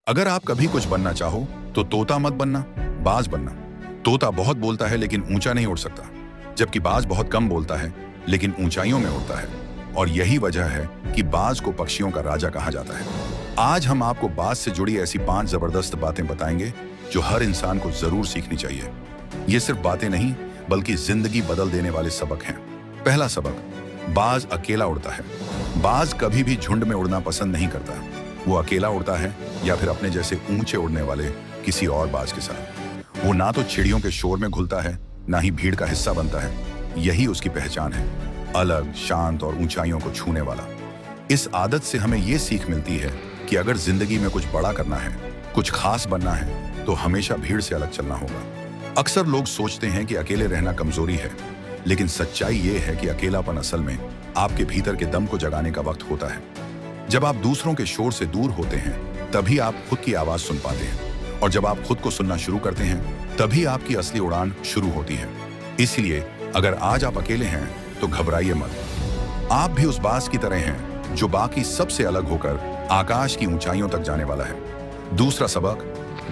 अगर आप कभी कुछ बनना चाहो तो तोता मत बनना, बाज बनना। तोता बहुत बोलता है लेकिन ऊंचा नहीं उड़ सकता, जबकि बाज बहुत कम बोलता है लेकिन ऊंचाइयों में उड़ता है। और यही वजह है कि बाज को पक्षियों का राजा कहा जाता है। आज हम आपको बाज से जुड़ी ऐसी 5 जबरदस्त बातें बताएंगे जो हर इंसान को जरूर सीखनी चाहिए। ये सिर्फ बातें नहीं बल्कि जिंदगी बदल देने वाले सबक हैं। पहला सबक, बाज अकेला उड़ता है। बाज कभी भी झुंड में उड़ना पसंद नहीं करता। वो अकेला उड़ता है या फिर अपने जैसे ऊंचे उड़ने वाले किसी और बाज के साथ। वो ना तो चिड़ियों के शोर में घुलता है, ना ही भीड़ का हिस्सा बनता है। यही उसकी पहचान है, अलग, शांत और ऊंचाइयों को छूने वाला। इस आदत से हमें ये सीख मिलती है कि अगर जिंदगी में कुछ बड़ा करना है, कुछ खास बनना है, तो हमेशा भीड़ से अलग चलना होगा। अक्सर लोग सोचते हैं कि अकेले रहना कमजोरी है, लेकिन सच्चाई ये है कि अकेलापन असल में आपके भीतर के दम को जगाने का वक्त होता है। जब आप दूसरों के शोर से दूर होते हैं, तभी आप खुद की आवाज सुन पाते हैं, और जब आप खुद को सुनना शुरू करते हैं, तभी आपकी असली उड़ान शुरू होती है। इसलिए अगर आज आप अकेले हैं तो घबराइए मत। आप भी उस बाज की तरह हैं जो बाकी सबसे अलग होकर आकाश की ऊंचाइयों तक जाने वाला है। दूसरा सबक,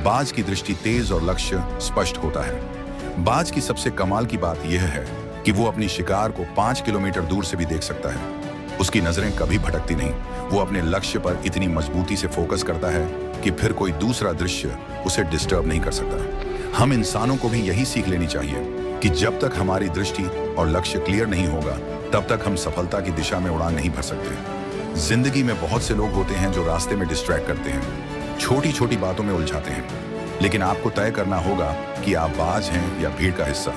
बाज की दृष्टि तेज और लक्ष्य स्पष्ट होता है। बाज की सबसे कमाल की बात यह है कि वो अपनी शिकार को 5 किलोमीटर दूर से भी देख सकता है। उसकी नजरें कभी भटकती नहीं। वो अपने लक्ष्य पर इतनी मजबूती से फोकस करता है कि फिर कोई दूसरा दृश्य उसे डिस्टर्ब नहीं कर सकता। हम इंसानों को भी यही सीख लेनी चाहिए कि जब तक हमारी दृष्टि और लक्ष्य क्लियर नहीं होगा, तब तक हम सफलता की दिशा में उड़ान नहीं भर सकते। जिंदगी में बहुत से लोग होते हैं जो रास्ते में डिस्ट्रैक्ट करते हैं, छोटी छोटी बातों में उलझाते हैं। लेकिन आपको तय करना होगा कि आप बाज हैं या भीड़ का हिस्सा।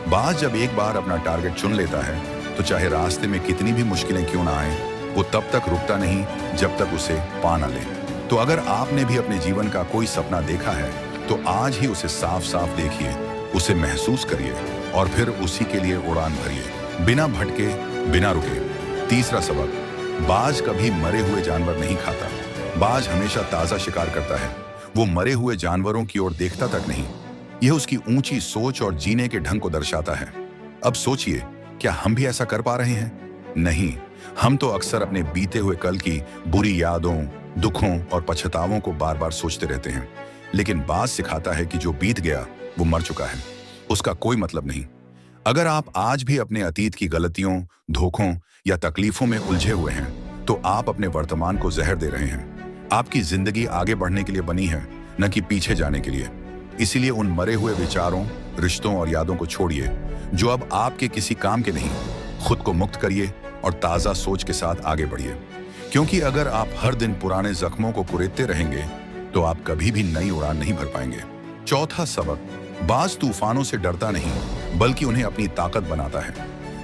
बाज जब एक बार अपना टारगेट चुन लेता है, तो चाहे रास्ते में कितनी भी मुश्किलें क्यों ना आए, वो तब तक रुकता नहीं जब तक उसे पा ना ले। तो अगर आपने भी अपने जीवन का कोई सपना देखा है, तो आज ही उसे साफ साफ देखिए, उसे महसूस करिए और फिर उसी के लिए उड़ान भरिए, बिना भटके, बिना रुके। तीसरा सबक, बाज कभी मरे हुए जानवर नहीं खाता। बाज हमेशा ताजा शिकार करता है। वो मरे हुए जानवरों की ओर देखता तक नहीं। यह उसकी ऊंची सोच और जीने के ढंग को दर्शाता है। अब सोचिए, क्या हम भी ऐसा कर पा रहे हैं? नहीं, हम तो अक्सर अपने बीते हुए कल की बुरी यादों, दुखों और पछतावों को बार बार सोचते रहते हैं। लेकिन बाज सिखाता है कि जो बीत गया वो मर चुका है, उसका कोई मतलब नहीं। अगर आप आज भी अपने अतीत की गलतियों, धोखों या तकलीफों में उलझे हुए हैं, तो आप अपने वर्तमान को जहर दे रहे हैं। आपकी जिंदगी आगे बढ़ने के लिए बनी है, न कि पीछे जाने के लिए। इसीलिए उन मरे हुए विचारों, रिश्तों और यादों को छोड़िए जो अब आपके किसी काम के नहीं। खुद को मुक्त करिए और ताजा सोच के साथ आगे बढ़िए, क्योंकि अगर आप हर दिन पुराने जख्मों को कुरेदते रहेंगे, तो आप कभी भी नई उड़ान नहीं भर पाएंगे। चौथा सबक, बाज तूफानों से डरता नहीं बल्कि उन्हें अपनी ताकत बनाता है।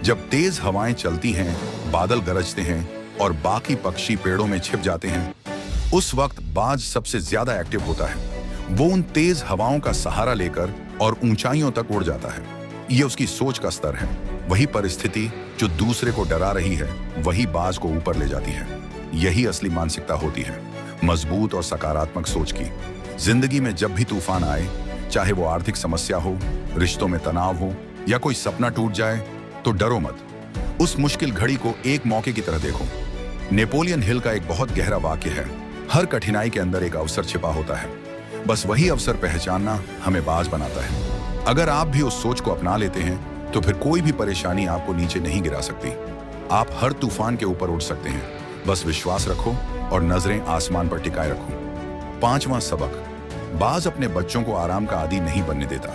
जब तेज हवाएं चलती हैं, बादल गरजते हैं और बाकी पक्षी पेड़ों में छिप जाते हैं, उस वक्त बाज सबसे ज्यादा एक्टिव होता है। वो उन तेज हवाओं का सहारा लेकर और ऊंचाइयों तक उड़ जाता है। ये उसकी सोच का स्तर है। वही परिस्थिति जो दूसरे को डरा रही है, वही बाज को ऊपर ले जाती है। यही असली मानसिकता होती है, मजबूत और सकारात्मक सोच की। जिंदगी में जब भी तूफान आए, चाहे वो आर्थिक समस्या हो, रिश्तों में तनाव हो या कोई सपना टूट जाए, तो डरो मत। उस मुश्किल घड़ी को एक मौके की तरह देखो। नेपोलियन हिल का एक बहुत गहरा वाक्य है, हर कठिनाई के अंदर एक अवसर छिपा होता है, बस वही अवसर पहचानना हमें बाज बनाता है। अगर आप भी उस सोच को अपना लेते हैं, तो फिर कोई भी परेशानी आपको नीचे नहीं गिरा सकती। आप हर तूफान के ऊपर उड़ सकते हैं। बस विश्वास रखो और नजरें आसमान पर टिकाए रखो। पांचवां सबक, बाज अपने बच्चों को आराम का आदी नहीं बनने देता।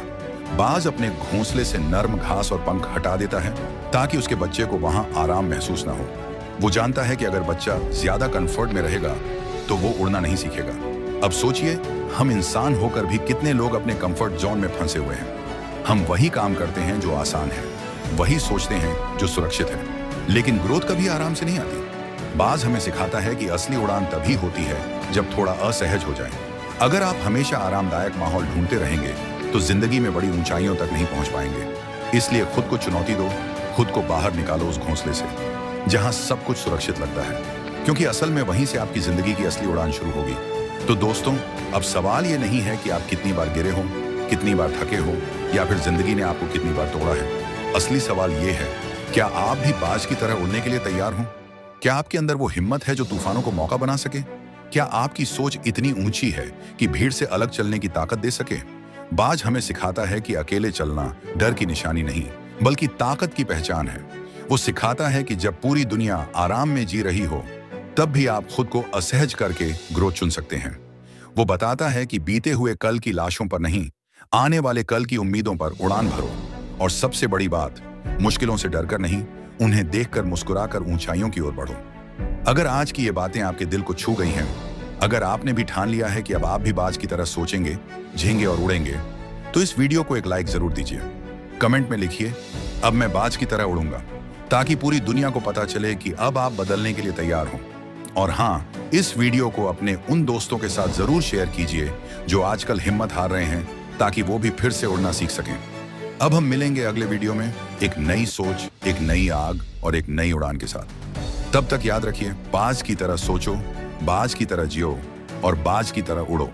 बाज अपने घोंसले से नर्म घास और पंख हटा देता है ताकि उसके बच्चे को वहां आराम महसूस ना हो। वो जानता है कि अगर बच्चा ज्यादा कंफर्ट में रहेगा तो वो उड़ना नहीं सीखेगा। अब सोचिए, हम इंसान होकर भी कितने लोग अपने कंफर्ट जोन में फंसे हुए हैं। हम वही काम करते हैं जो आसान है, वही सोचते हैं जो सुरक्षित है, लेकिन ग्रोथ कभी आराम से नहीं आती। बाज हमें सिखाता है कि असली उड़ान तभी होती है जब थोड़ा असहज हो जाए। अगर आप हमेशा आरामदायक माहौल ढूंढते रहेंगे, तो जिंदगी में बड़ी ऊंचाइयों तक नहीं पहुंच पाएंगे। इसलिए खुद को चुनौती दो, खुद को बाहर निकालो उस घोंसले से जहां सब कुछ सुरक्षित लगता है, क्योंकि असल में वहीं से आपकी जिंदगी की असली उड़ान शुरू होगी। तो दोस्तों, अब सवाल ये नहीं है कि आप कितनी बार गिरे हो, कितनी बार थके हो या फिर जिंदगी ने आपको कितनी बार तोड़ा है। असली सवाल ये है, क्या आप भी बाज की तरह उड़ने के लिए तैयार हो? क्या आपके अंदर वो हिम्मत है जो तूफानों को मौका बना सके? क्या आपकी सोच इतनी ऊंची है कि भीड़ से अलग चलने की ताकत दे सके? बाज हमें सिखाता है कि अकेले चलना डर की निशानी नहीं, बल्कि ताकत की पहचान है। वो सिखाता है कि जब पूरी दुनिया आराम में जी रही हो, तब भी आप खुद को असहज करके ग्रोथ चुन सकते हैं। वो बताता है कि बीते हुए कल की लाशों पर नहीं, आने वाले कल की उम्मीदों पर उड़ान भरो। और सबसे बड़ी बात, मुश्किलों से डरकर नहीं, उन्हें देखकर मुस्कुराकर ऊंचाइयों की ओर बढ़ो। अगर आज की ये बातें आपके दिल को छू गई हैं, अगर आपने भी ठान लिया है कि अब आप भी बाज की तरह सोचेंगे, झेंगे और उड़ेंगे, तो इस वीडियो को एक लाइक जरूर दीजिए। कमेंट में लिखिए, अब मैं बाज की तरह उड़ूंगा, ताकि पूरी दुनिया को पता चले कि अब आप बदलने के लिए तैयार हों। और हाँ, इस वीडियो को अपने उन दोस्तों के साथ जरूर शेयर कीजिए जो आजकल हिम्मत हार रहे हैं, ताकि वो भी फिर से उड़ना सीख सकें। अब हम मिलेंगे अगले वीडियो में एक नई सोच, एक नई आग और एक नई उड़ान के साथ। तब तक याद रखिए, बाज की तरह सोचो, बाज की तरह जियो और बाज की तरह उड़ो।